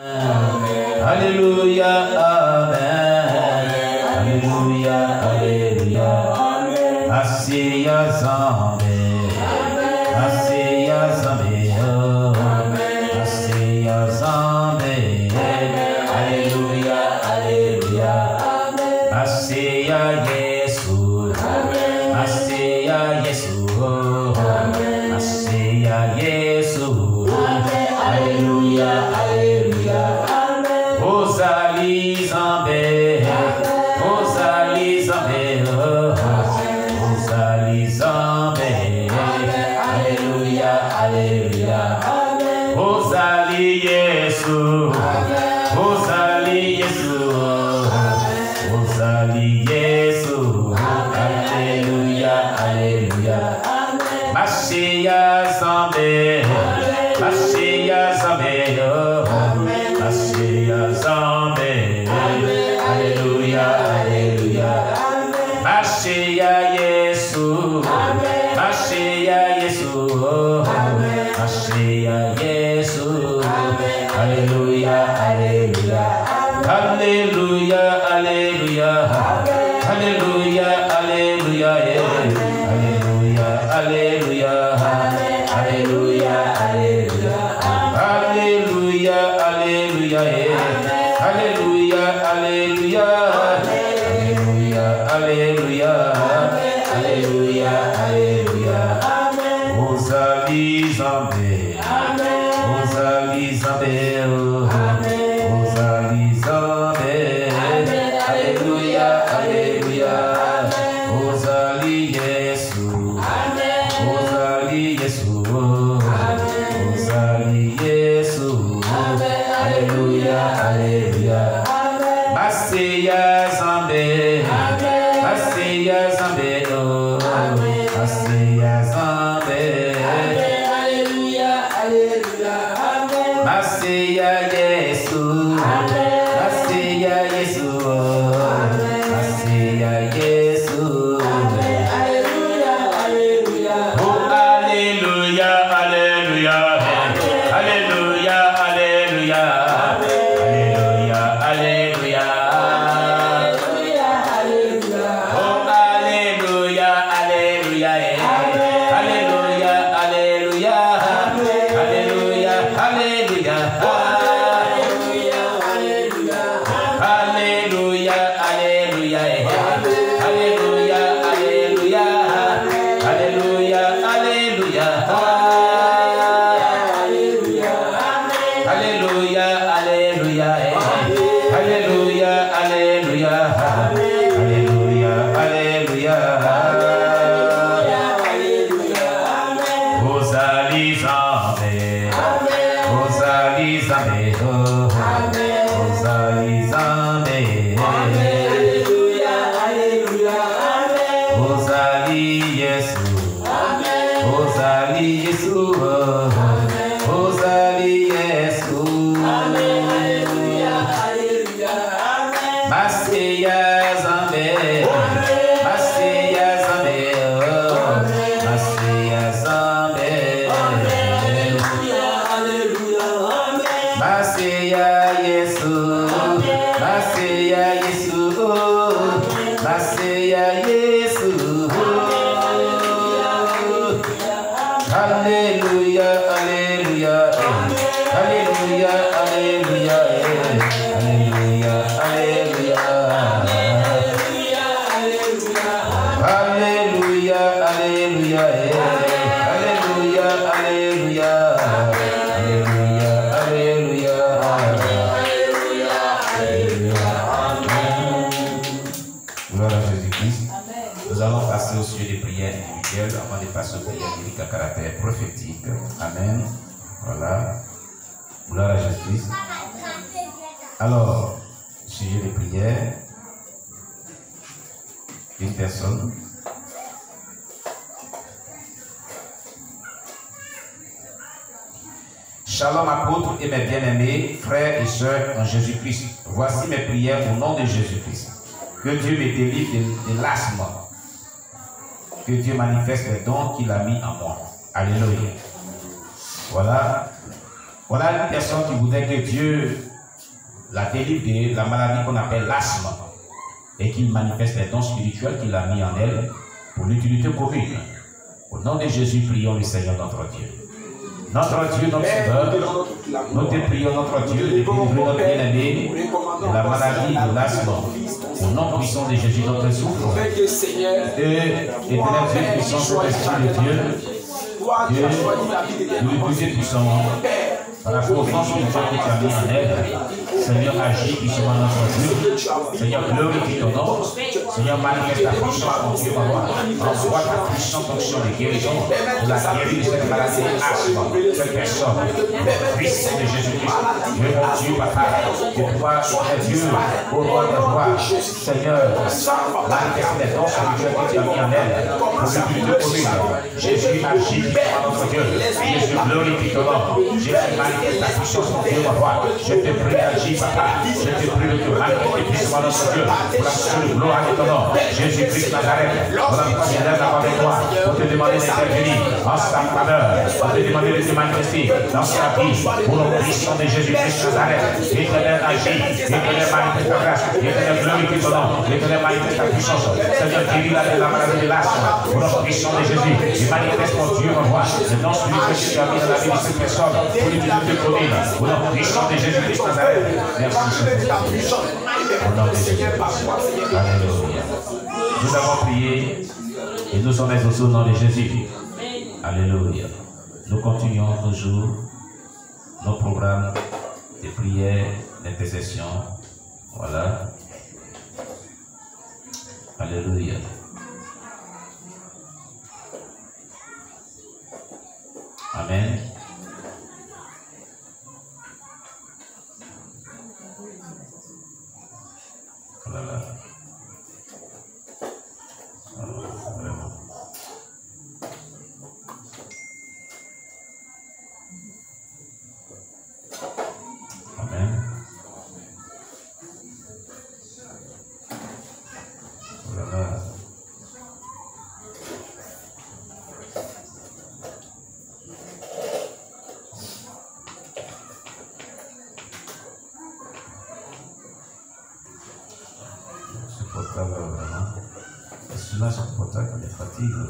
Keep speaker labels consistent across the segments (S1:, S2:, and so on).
S1: Alléluia, Amen. Alléluia, Alléluia. Asiya Zambe. Asiya Zambe. Asiya Zambe. Alléluia, Alléluia. Asiya Yesu. Asiya Yesu. Asiya Yesu. Alléluia, Alléluia. Ozali Zambe. Ozali Zambe. Ozali Zambe. Alléluia, Alléluia. Ozali Yesu. Ozali Yesu. Ozali Yesu. Alléluia, Alléluia. Mashiya Zambe. Mashiya Zambe. Mashiya Zambe. Alléluia, Alléluia. Mashiya Yesu. Mashiya Yesu. Mashiya Yesu. Alléluia, Alléluia. Alléluia, Alléluia. Alléluia, Alléluia. Alléluia, Alléluia. Alléluia, Alléluia. Alléluia, Alléluia. Alléluia, Alléluia. Alléluia, Alléluia. Alléluia, Alléluia. Ozali Zambe. Ozali Zambe. Ozali Zambe. Alléluia, Alléluia. Ozali Yesu. Ozali Yesu. Ozali Yesu. Alléluia, Alléluia. Mashiya Zambe. Mashiya Zambe. Mashiya Zambe. Alléluia, Alléluia. Mashiya Yesu. Mashiya Yesu. Mashiya Yesu. Alléluia, Alléluia. Oh, Alléluia, Alléluia. Alléluia, Alléluia. Alléluia, Alléluia. Oh, Alléluia, Alléluia. Alléluia, Alléluia. Alléluia, Alléluia. Alléluia, Alléluia. Alléluia, Alléluia. Alléluia, Alléluia. Alléluia, Alléluia. Alléluia, Alléluia. Alléluia, Alléluia. Ozali Zambe. Ozali Zambe. Ozali Zambe. Alléluia, Alléluia. Ozali Yesu. Ozali Yesu. Ozali Yesu. Alléluia, Alléluia. Mashiya Zambe. Mashiya Zambe. Mashiya Zambe. Alléluia, Alléluia. Mashiya Yesu. Mashiya Yesu. Mashiya Yesu. Alléluia, Alléluia. Alléluia, Alléluia. Alléluia, Alléluia. Alléluia, Alléluia. Alléluia, Alléluia. Alléluia, Alléluia. Gloire à Jésus-Christ. Nous allons passer au sujet des prières individuelles avant de passer aux prières bibliques à caractère prophétique. Amen. Voilà. Gloire à Jésus-Christ. Alors, sujet des prières. Une personne. Shalom apôtres et mes bien-aimés, frères et sœurs en Jésus-Christ. Voici mes prières au nom de Jésus-Christ. Que Dieu me délivre de l'asthme. Que Dieu manifeste les dons qu'il a mis en moi. Alléluia. Voilà. Voilà une personne qui voudrait que Dieu la délivre de la maladie qu'on appelle l'asthme et qu'il manifeste les dons spirituels qu'il a mis en elle pour l'utilité commune. Au nom de Jésus, prions le Seigneur notre Dieu. Notre Dieu, notre Sauveur, nous te prions, notre Dieu, de délivrer notre bien-aimé de la maladie de l'asthme. Au nom puissant de Jésus, notre souffre. Et éternel Dieu puissant, cet esprit de Dieu, Dieu, nous le plus puissant, par la confiance que tu as mis en elle. Seigneur, agis puissamment dans notre Dieu. Seigneur, glorifie ton nom. Seigneur, manifeste ta puissance en Dieu, envoie ta puissante fonction de guérison pour la guérir de cette maladie asthme, cette personne. Puissance de Jésus-Christ. Dieu, mon Dieu, papa, que toi, Dieu, au roi de roi, Seigneur, manifeste les dons spirituels que tu as mis en elle pour l'utilité commune. Jésus, agis puissamment dans notre Dieu. Jésus, glorifie ton nom. Jésus, manifeste ta puissance en Dieu, mon roi. Je te prie, agis, papa. Je te prie de te manifester puissamment dans notre Dieu. Pour la seule gloire de ton nom. Jésus-Christ Nazareth. Voilà pourquoi je lève la voix avec toi pour te demander d'intervenir en sa faveur. Pour te demander de te manifester dans sa vie. Pour le puissant de Jésus-Christ Nazareth. Éternel agis. Éternel manifeste ta grâce. Éternel glorifie ton nom. Éternel manifeste ta puissance. Seigneur, guéris-la de la maladie de l'asthme. Pour le puissant de Jésus. Et manifeste mon Dieu, mon roi. Le nom spirituel que tu as mis dans la vie de cette personne. Pour l'utilité commune. Pour le puissant de Jésus-Christ Nazareth. Merci, Seigneur. Au nom de Jésus-Christ. Alléluia. Nous avons prié et nous sommes exaucés au nom de Jésus. Alléluia. Nous continuons toujours nos programmes de prière, d'intercession. Voilà. Alléluia. Amen. Voilà. Vraiment. Amen. Voilà. Vraiment. Celui-là, c'est portable, il est fatigué.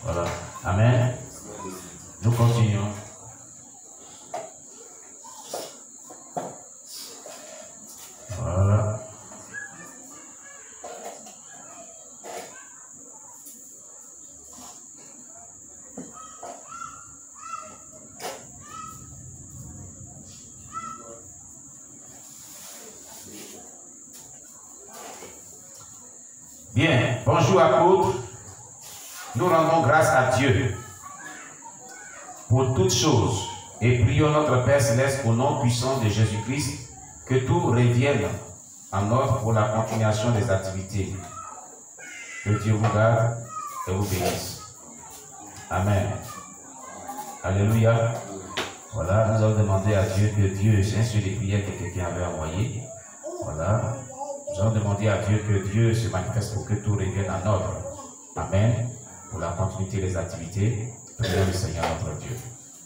S1: Voilà. Amen. Nous continuons. Voilà. Bien, bonjour apôtres. Nous rendons grâce à Dieu pour toutes choses et prions notre Père Céleste au nom puissant de Jésus-Christ que tout revienne en ordre pour la continuation des activités. Que Dieu vous garde et vous bénisse. Amen. Alléluia. Voilà, nous avons demandé à Dieu que Dieu, c'est un sujet de prière que quelqu'un avait envoyé. Voilà. Nous allons demander à Dieu que Dieu se manifeste pour que tout revienne en ordre. Amen. Pour la continuité des activités, prions le Seigneur notre Dieu.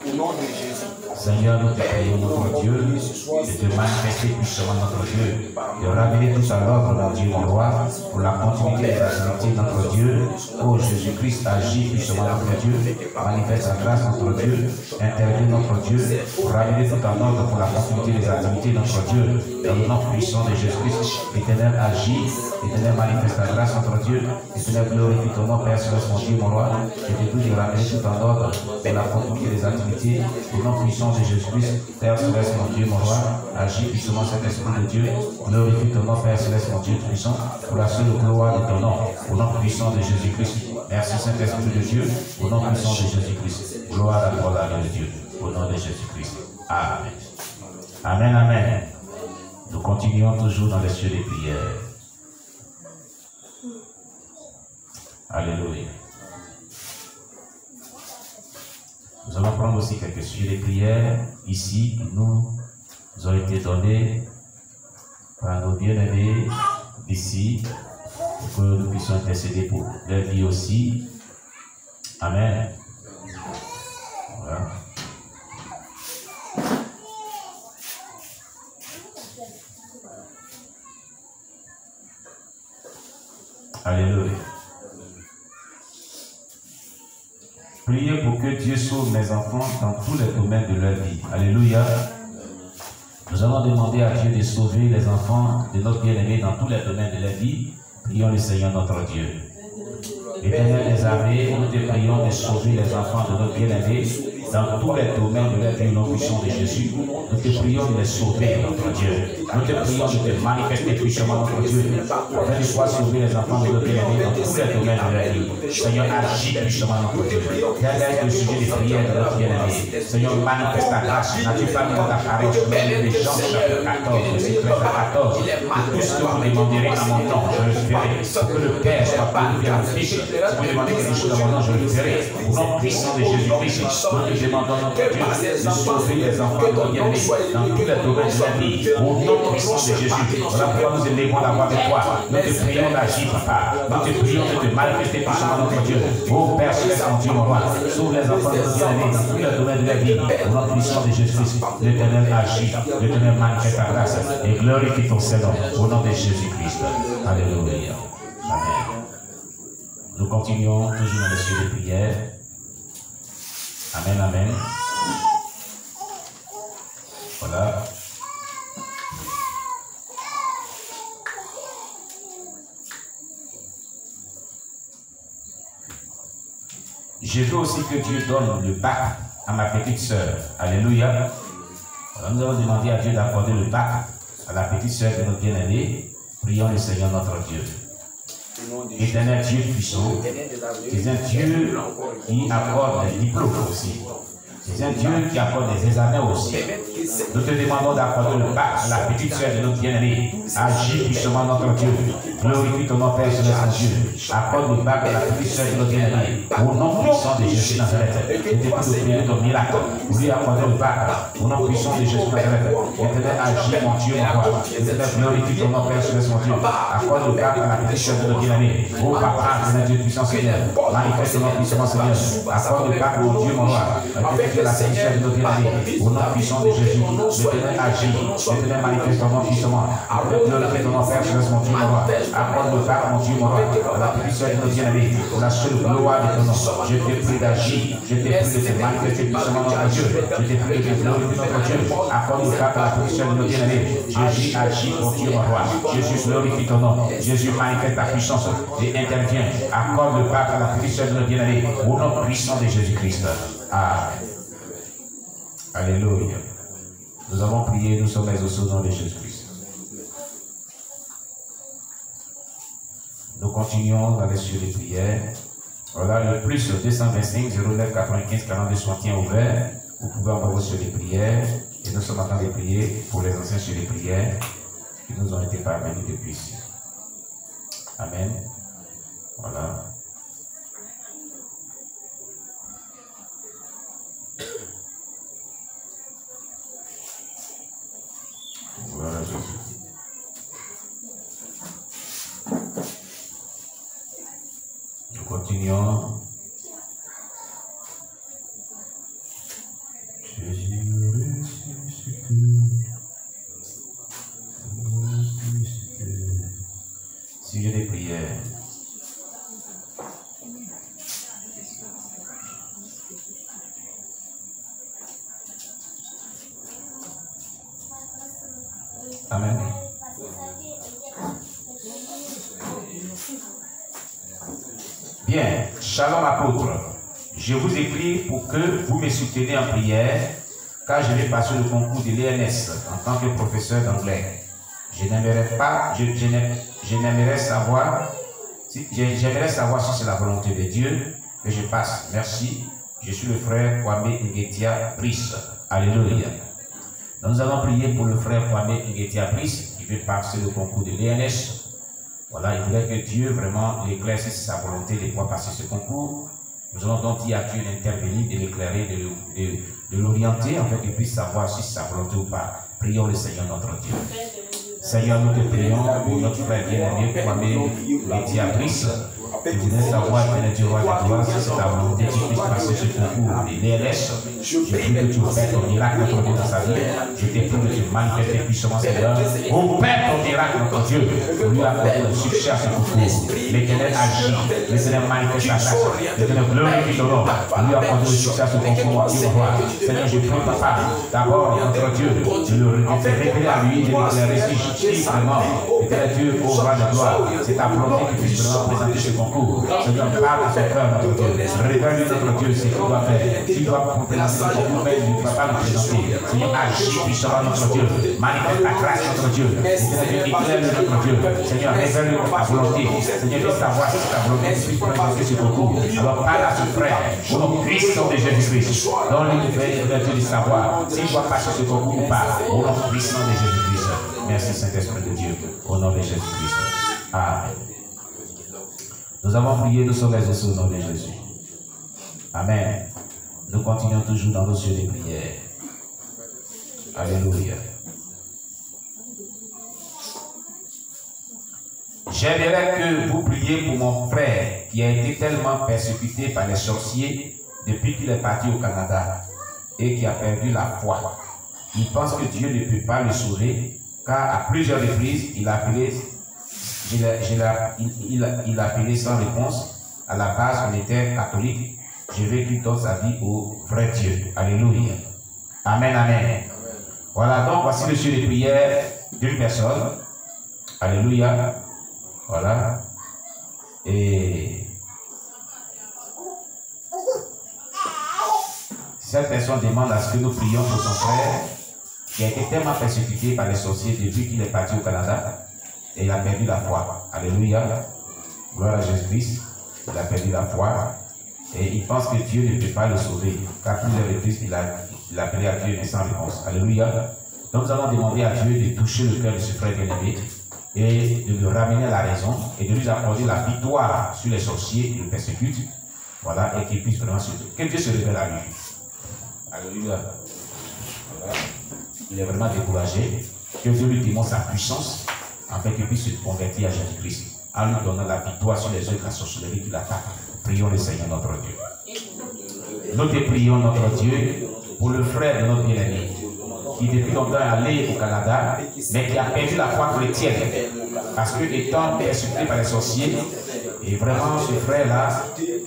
S2: Au nom de Jésus.
S1: Seigneur, nous te prions notre Dieu, de te manifester puissamment notre Dieu, de ramener tout à l'ordre, mon Dieu, mon roi, pour la continuité des activités, notre Dieu. Ô Jésus-Christ, agis puissamment notre Dieu, manifeste ta grâce, notre Dieu, intervient notre Dieu, pour ramener tout en ordre pour la continuité des activités, notre Dieu, dans le nom puissant de Jésus-Christ. Éternel, agis, Éternel, manifeste ta grâce, notre Dieu, Éternel, glorifie ton nom, Père Céleste, mon Dieu, mon roi, je te prie de ramener tout en ordre pour la continuité des activités, au nom puissant de Jésus-Christ. Père Céleste, mon Dieu, mon roi, agis puissamment cet esprit de Dieu, glorifie ton nom, Père Céleste, mon Dieu puissant, pour la seule gloire de ton nom, au nom puissant de Jésus-Christ. Merci Saint-Esprit de Dieu, au nom puissant de Jésus-Christ. Gloire à toi, l'âme de Dieu, au nom de Jésus-Christ. Amen. Amen, amen. Nous continuons toujours dans les cieux des prières. Alléluia. Nous allons prendre aussi quelques sujets de prière ici qui nous ont été donnés par nos bien-aimés d'ici, pour que nous puissions intercéder pour leur vie aussi. Amen. Voilà. Alléluia. Priez pour que Dieu sauve mes enfants dans tous les domaines de leur vie. Alléluia. Nous allons demander à Dieu de sauver les enfants de notre bien-aimé dans tous les domaines de leur vie. Prions le Seigneur notre Dieu. Éternel des armées, nous te prions de sauver les enfants de notre bien-aimé dans tous les domaines de leur vie, au nom puissant de Jésus. Nous te prions de les sauver, notre Dieu. Nous te prions de te manifester puissamment, notre Dieu, afin de pouvoir sauver les enfants de notre bien-aimé dans tous les domaines de leur vie. Seigneur, agis puissamment, notre Dieu. Tel est le sujet des prières de notre bien-aimé. Seigneur, manifeste ta grâce. N'as-tu pas mis dans ta parole, les Jean chapitre 14, verset 13 à 14. Tout ce que vous demanderez à mon nom, je le ferai. Pour que le Père soit glorifié dans le Fils. Si vous demandez quelque chose à mon nom, je le ferai. Au nom puissant de Jésus-Christ, nous te demandons, notre Dieu, de sauver les enfants de notre bien-aimé dans tous les domaines de la vie. Au nom puissant de Jésus. Voilà pourquoi nous élevons la voix de toi. Nous te prions d'agir, papa. Nous te prions de te manifester puissamment, notre Dieu. Ô Père céleste, mon Dieu, mon roi, sauve les enfants de notre bien-aimé dans tous les domaines de la vie. Au nom puissant de Jésus-Christ, l'Éternel agit, l'Éternel manifeste ta grâce et glorifie ton Seigneur. Au nom de Jésus-Christ. Alléluia. Amen. Nous continuons toujours dans le sujet de prière. Amen, amen. Voilà. Je veux aussi que Dieu donne le bac à ma petite sœur. Alléluia. Alors nous allons demander à Dieu d'accorder le bac à la petite sœur de notre bien-aimé. Prions le Seigneur notre Dieu. Éternel Dieu puissant, tu es un Dieu qui accorde des diplômes aussi. Tu es un Dieu qui accorde des examens aussi. Nous te demandons d'accorder le bac à la petite sœur de notre bien-aimé. Agis puissamment notre Dieu. Glorifie ton nom, Père céleste, Dieu. Accorde le bac à la petite sœur de notre bien-aimé. Au nom puissant de Jésus Nazareth. Je te prie de prier ton miracle. Vous lui accorder le bac. Au nom puissant de Jésus Nazareth. Éternel, agis, mon Dieu, mon roi. Éternel, glorifie ton nom, Père céleste, mon Dieu. Accorde le bac à la petite sœur de notre bien-aimé. Ô Papa, Seigneur Dieu puissant, Seigneur. Manifeste ton nom puissamment, Seigneur. Accorde le bac, mon Dieu, mon roi. La petite sœur de notre bien-aimé. Au nom puissant de Jésus. L'Éternel agit. L'Éternel manifeste ton nom puissamment. Glorifie ton nom, Père céleste, mon Dieu, mon roi. Accorde le bac, mon Dieu, mon roi. La petite sœur de notre bien-aimé. La seule gloire de ton nom. Je te prie d'agir. Je te prie de te manifester puissamment, notre Dieu. Je te prie de glorifier notre Dieu. Accorde le bac à la petite sœur de notre bien-aimé. Jésus agit, mon Dieu, mon roi. Jésus glorifie ton nom. Jésus manifeste ta puissance et intervient. Accorde le bac à la petite sœur de notre bien-aimé. Au nom puissant de Jésus-Christ. Amen. Alléluia. Nous avons prié, nous sommes exaucés au nom de Jésus-Christ. Nous continuons dans les sujets de prière. Voilà le plus 225 09 95 42 61 ouvert. Vous pouvez envoyer sur les prières. Et nous sommes en train de prier pour les anciens sur les prières qui nous ont été parvenus depuis ici. Amen. Voilà. Voilà Jésus. Nous continuons. Jésus ressuscité. Sujet des prières. Amen. Bien, shalom apôtre. Je vous écris pour que vous me souteniez en prière, car je vais passer le concours de l'ENS en tant que professeur d'anglais. J'aimerais savoir si c'est la volonté de Dieu que je passe. Merci. Je suis le frère Kwame Ngetia Brice. Alléluia. Nous allons prier pour le frère Kwame Ngetia Brice qui veut passer le concours de l'ENS. Voilà, il voulait que Dieu vraiment l'éclaircisse sa volonté de pouvoir passer ce concours. Nous allons donc dire à Dieu d'intervenir, de l'éclairer, de l'orienter, afin qu'il puisse savoir si c'est sa volonté ou pas. Prions le Seigneur notre Dieu. Seigneur, nous te prions pour notre frère bien-aimé, Kwame Médiatrice. Je voudrais savoir, Éternel Dieu, roi de gloire, si c'est ta volonté qu'il puisse passer ce concours des DRS. Je prie que tu opères ton miracle, notre Dieu, dans sa vie. Je te prie que tu manifestes puissamment, Seigneur. Opère ton miracle, notre Dieu, pour lui accorder le succès à ce concours. L'Éternel agit, l'Éternel manifeste sa grâce, l'Éternel glorifie ton nom, pour lui accorder le succès à ce concours, Dieu, roi. Seigneur, je prie, papa, d'abord, notre Dieu, de te révéler à lui, de l'éclairer si vraiment, Éternel Dieu, au roi de gloire, c'est ta volonté qu'il puisse vraiment présenter ce concours. Seigneur, parle à son cœur, notre Dieu. Révèle-lui, notre Dieu, ce qu'il doit faire. S'il doit présenter ce concours, mais il ne va pas nous présenter. Seigneur, agis puissamment, notre Dieu. Manifeste ta grâce, notre Dieu. Éternel Dieu, éclaire-le, notre Dieu. Seigneur, révèle-lui ta volonté. Seigneur, laisse savoir si c'est ta volonté qu'il puisse présenter ce concours. Alors, parle à son frère, au nom puissant de Jésus-Christ. Donne-lui le fait, Éternel Dieu, de savoir s'il doit passer ce concours ou pas. Au nom puissant de Jésus-Christ. Merci, Saint-Esprit de Dieu. Au nom de Jésus-Christ. Amen. Nous avons prié, nous sommes exaucés au nom de Jésus. Amen. Nous continuons toujours dans nos yeux de prière. Alléluia. J'aimerais que vous priez pour mon frère qui a été tellement persécuté par les sorciers depuis qu'il est parti au Canada et qui a perdu la foi. Il pense que Dieu ne peut pas le sauver car à plusieurs reprises il a appelé. Il a appelé sans réponse. À la base, on était catholique. Je veux qu'il donne sa vie au vrai Dieu. Alléluia. Amen, amen. Amen. Voilà, donc voici le sujet de prière d'une personne. Alléluia. Voilà. Et cette personne demande à ce que nous prions pour son frère qui a été tellement persécuté par les sorciers depuis qu'il est parti au Canada. Et il a perdu la foi. Alléluia. Gloire à Jésus-Christ. Il a perdu la foi. Et il pense que Dieu ne peut pas le sauver. Car plusieurs reprises, il a appelé à Dieu mais sans réponse. Alléluia. Donc nous allons demander à Dieu de toucher le cœur de ce frère bien-aimé et de le ramener à la raison et de lui accorder la victoire sur les sorciers qui le persécutent. Voilà. Et qu'il puisse vraiment se... Que Dieu se révèle à lui. Alléluia. Voilà. Il est vraiment découragé. Que Dieu lui démontre sa puissance afin qu'il puisse se convertir à Jésus-Christ, en lui donnant la victoire sur les œuvres de la sorcellerie qui l'attaque. Prions le Seigneur notre Dieu. Nous te prions notre Dieu pour le frère de notre bien-aimé, qui depuis longtemps est allé au Canada, mais qui a perdu la foi chrétienne, parce que étant persécuté par les sorciers, et vraiment ce frère-là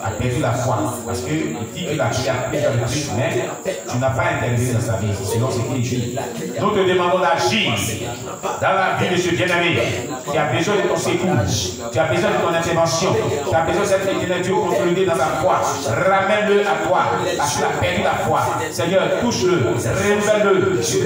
S1: a perdu la foi, parce qu'il dit qu'il a prié à plusieurs reprises, mais tu n'as pas intervenu dans sa vie, selon ce qu'il dit. Nous te demandons d'agir dans la vie de ce bien-aimé qui a besoin de ton secours, qui a besoin de ton intervention, qui a besoin de cette éternelle Dieu consolidé dans sa foi. Ramène-le à toi, parce qu'il a perdu la foi. Seigneur, touche-le, révèle-le, Dieu,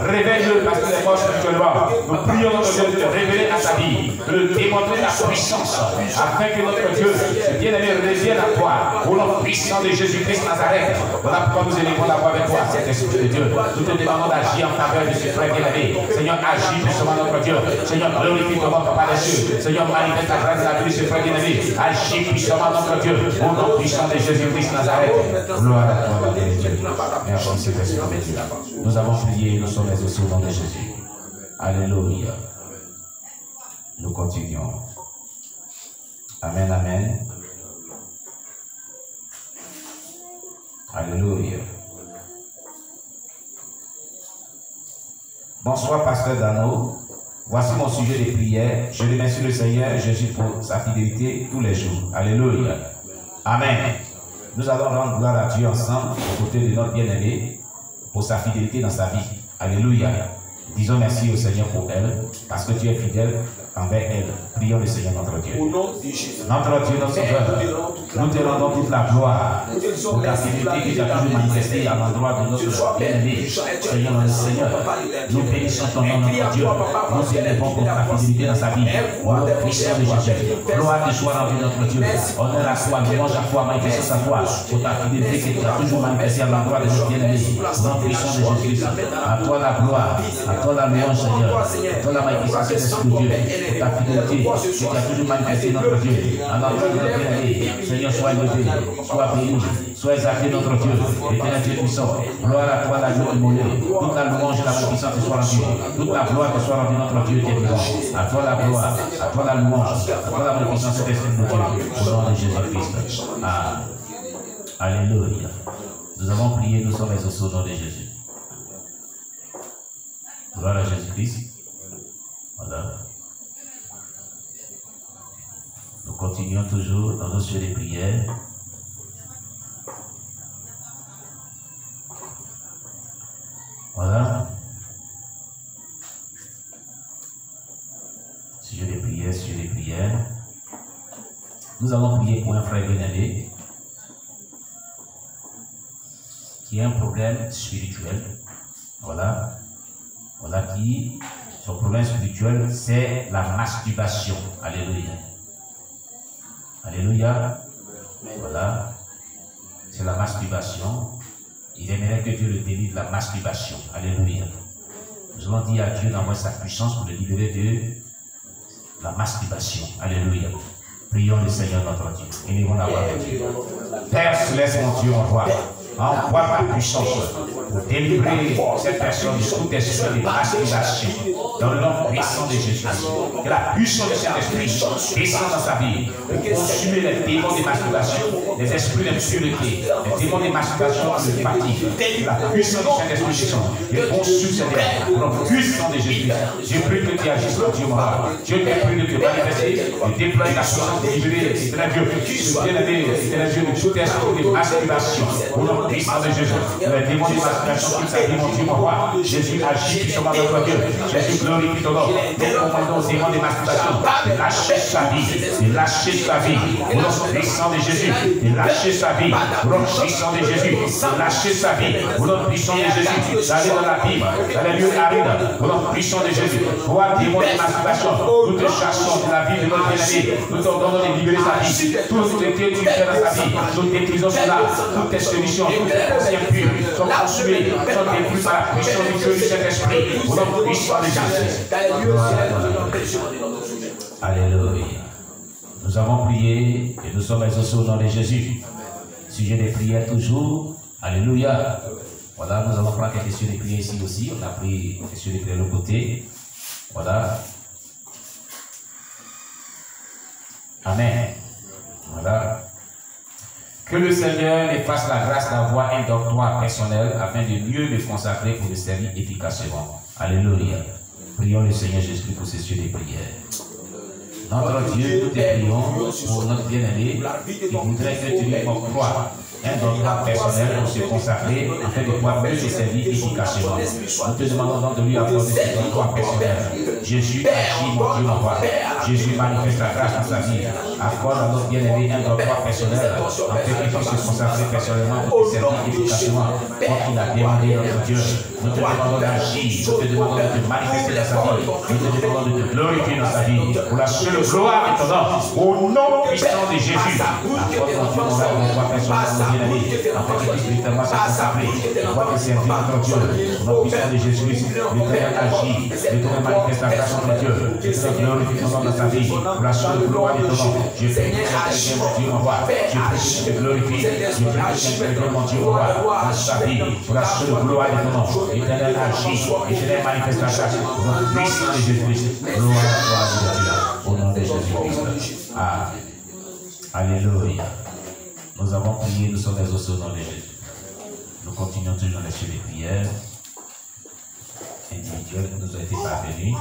S1: révèle-le parce qu'il est mort spirituellement. Nous prions notre Dieu de te révéler à sa vie, de le démontrer ta puissance, afin que notre Dieu, ce bien-aimé, revienne à toi, au nom puissant de Jésus-Christ Nazareth. Voilà pourquoi nous élevons la voix avec toi, cet esprit de Dieu. Nous te demandons d'agir en faveur de ce frère bien-aimé. Seigneur, agis puissamment notre Dieu. Seigneur, glorifie ton nom, Papa des cieux. Seigneur, manifeste ta grâce à la vie de ce frère bien-aimé. Agis puissamment notre Dieu, au nom puissant de Jésus-Christ Nazareth. Gloire à toi, la Dieu. Merci, cet esprit de Dieu. Nous avons prié, nous sommes exaucés au nom de Jésus. Alléluia. Nous continuons. Amen, amen. Alléluia. Bonsoir, pasteur Dano. Voici mon sujet de prière. Je remercie le Seigneur Jésus pour sa fidélité tous les jours. Alléluia. Amen. Nous allons rendre gloire à Dieu ensemble aux côtés de notre bien-aimé pour sa fidélité dans sa vie. Alléluia. Disons merci au Seigneur pour elle, parce que tu es fidèle envers elle. Prions le Seigneur notre Dieu. Au nom de Jésus. Notre Dieu, notre Sauveur, nous te rendons toute la gloire pour ta fidélité que tu as toujours manifestée à l'endroit de notre bien-aimé. Seigneur, notre Seigneur, nous bénissons ton nom, notre Dieu. Nous élevons pour ta fidélité dans sa vie. Au nom puissant de Jésus. Gloire te soit rendue, notre Dieu. Honneur à toi, louange à toi, manifeste sa foi pour ta fidélité que tu as toujours manifestée à l'endroit de notre bien-aimé. Au nom puissant de Jésus. À toi la gloire, à toi la louange, Seigneur. À toi la magnificence de Dieu. pour ta fidélité, que tu as toujours manifesté notre Dieu. Alors, Seigneur, sois élevé, sois béni, sois exalté notre Dieu, éternel Dieu puissant. Gloire à toi, la gloire immolée. Toute la louange et la puissance te soit rendue. Toute la gloire te soit rendue, notre Dieu qui est vivant. À toi la gloire, à toi la louange, à toi la puissance et l'esprit de Dieu. Au nom de Jésus-Christ. Alléluia. Nous avons prié, nous sommes exaucés au nom de Jésus. Gloire à Jésus-Christ. Voilà. Nous continuons toujours dans nos sujets de prière. Voilà. Sujet de prière, sujet de prière. Nous allons prier pour un frère bien-aimé qui a un problème spirituel. Voilà. Voilà qui, son problème spirituel, c'est la masturbation. Alléluia. Alléluia. Voilà. C'est la masturbation. Il aimerait que Dieu le délivre de la masturbation. Alléluia. Nous allons dire à Dieu d'envoyer sa puissance pour le libérer de la masturbation. Alléluia. Prions le Seigneur notre Dieu. Élevons la voix de Dieu. Père céleste, mon Dieu, envoie ta puissance pour délivrer cette personne de tout esprit de masturbation. Dans le nom puissant de Jésus. Que la puissance de cet esprit descende dans sa vie pour consumer les démons de masturbation, les esprits d'impureté, les démons de masturbation de fatigue. La puissance de cet esprit descend et consume ces démons. Dans le puissant de Jésus. Je prie que tu agisses, mon Dieu, mon roi. Je te prie de te manifester, de déployer la puissance de libérer, éternel Dieu, éternel Dieu, de tout esprit de masturbation. Au nom puissant de Jésus. Les démons de masturbation qui s'habillent, mon Dieu, mon roi. Jésus agit puissamment dans notre Dieu. Jésus glorifie ton nom. Nous commandons aux démons de masturbation de lâcher sa vie, de lâcher sa vie. Au nom puissant de Jésus, de lâcher sa vie. Au nom puissant de Jésus, de lâcher sa vie. Au nom puissant de Jésus, d'aller dans la Bible, dans les lieux arides. Au nom puissant de Jésus, toi, démons de masturbation, nous te chassons de la vie de notre bien-aimé. Nous t'ordonnons de libérer sa vie. Tout ce que tu fais dans sa vie, nous détruisons cela. Toutes tes solutions, toutes tes pensées impures sont consumées, sont détruites par la puissance du Dieu du Saint-Esprit. Au nom puissant de Jésus. Alléluia. Nous avons prié et nous sommes exaucés au nom de Jésus. Sujet des prières toujours. Alléluia. Voilà, nous allons prendre quelques questions de prières ici aussi. On a pris quelques questions de prières de l'autre côté. Voilà. Amen. Voilà. Que le Seigneur me fasse la grâce d'avoir un doctorat personnel afin de mieux me consacrer pour le servir efficacement. Alléluia. Prions le Seigneur Jésus pour ces sujets de prière. Notre Dieu, nous te prions pour notre bien-aimé qui voudrait que tu lui octroies un doctorat personnel pour se consacrer afin de pouvoir mieux se servir efficacement. Nous te demandons donc de lui accorder ce doctorat personnel. Jésus agit, mon Dieu, mon roi. Jésus manifeste la grâce dans sa vie. Accorde à notre bien-aimé un doctorat personnel afin qu'il puisse se consacrer personnellement pour se servir efficacement comme il a demandé notre Dieu. Nous te demandons d'agir, nous te demandons de te manifester dans sa vie, nous te demandons de te glorifier dans sa vie pour la seule gloire de ton nom. Au nom puissant de Jésus, accorde mon Dieu, mon roi, mon roi personnel. Bien-aimé, afin qu'il puisse spirituellement se consacrer, pouvoir te servir notre Dieu, au nom puissant de Jésus, l'Éternel agit, l'Éternel manifeste la grâce de Dieu, l'Éternel glorifie ton nom dans sa vie, pour la seule gloire de ton nom. Je prie que tu mon Dieu, mon roi, je prie que tu te glorifies, je prie que tu te mon Dieu, mon roi, dans sa vie, pour la seule gloire de ton nom. L'Éternel agit, l'Éternel manifeste la grâce, au nom puissant de Jésus-Christ, gloire à Dieu, au nom de Jésus-Christ. Alléluia. Nous avons prié, nous sommes exaucés au nom de Jésus. Nous continuons toujours dans les sujets de prière individuels qui nous ont été parvenus.